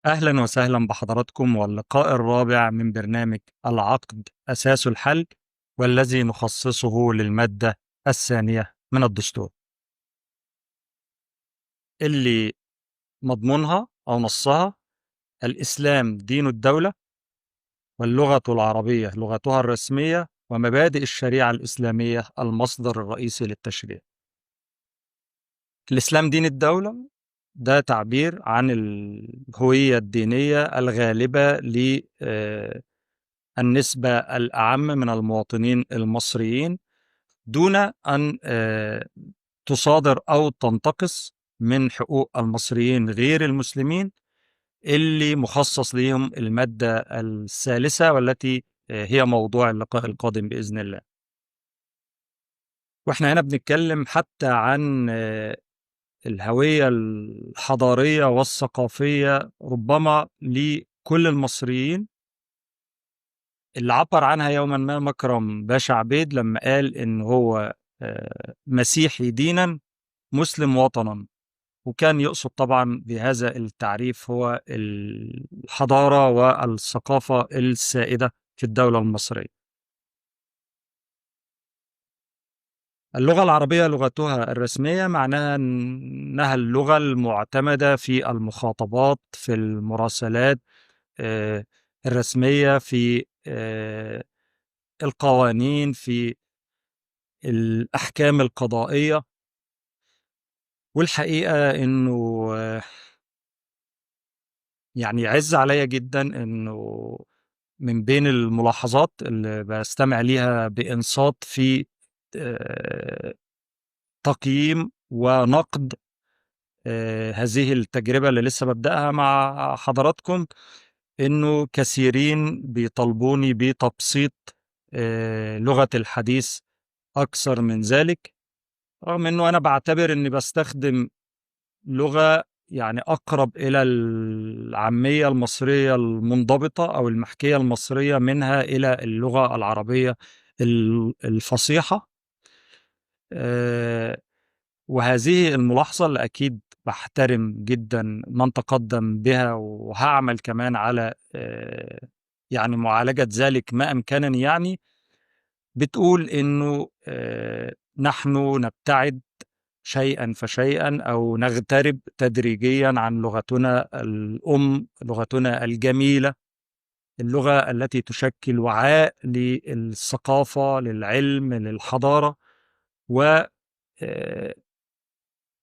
أهلا وسهلا بحضراتكم واللقاء الرابع من برنامج العقد أساس الحل، والذي نخصصه للمادة الثانية من الدستور، اللي مضمونها أو نصها: الإسلام دين الدولة، واللغة العربية لغتها الرسمية، ومبادئ الشريعة الإسلامية المصدر الرئيسي للتشريع. الإسلام دين الدولة ده تعبير عن الهوية الدينية الغالبة النسبة الأعم من المواطنين المصريين، دون أن تصادر أو تنتقص من حقوق المصريين غير المسلمين اللي مخصص لهم المادة الثالثة، والتي هي موضوع اللقاء القادم بإذن الله. وإحنا هنا بنتكلم حتى عن الهوية الحضارية والثقافية ربما لكل المصريين، اللي عبر عنها يوما ما مكرم باشا عبيد لما قال إن هو مسيحي دينا مسلم وطنا، وكان يقصد طبعا بهذا التعريف هو الحضارة والثقافة السائدة في الدولة المصرية. اللغة العربية لغتها الرسمية معناها أنها اللغة المعتمدة في المخاطبات، في المراسلات الرسمية، في القوانين، في الأحكام القضائية. والحقيقة إنه يعني يعز عليا جدا إنه من بين الملاحظات اللي بستمع ليها بإنصات في آه، تقييم ونقد هذه التجربة اللي لسه ببدأها مع حضراتكم، إنه كثيرين بيطالبوني بتبسيط لغة الحديث أكثر من ذلك، رغم إنه أنا بعتبر إني بستخدم لغة يعني أقرب إلى العامية المصرية المنضبطة أو المحكية المصرية منها إلى اللغة العربية الفصيحة. وهذه الملاحظة اللي أكيد بحترم جدا من تقدم بها، وهعمل كمان على يعني معالجة ذلك ما أمكنني، يعني بتقول إنه نحن نبتعد شيئا فشيئا أو نغترب تدريجيا عن لغتنا الأم، لغتنا الجميلة، اللغة التي تشكل وعاء للثقافة، للعلم، للحضارة، و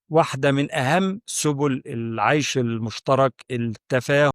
واحدة من أهم سبل العيش المشترك، التفاهم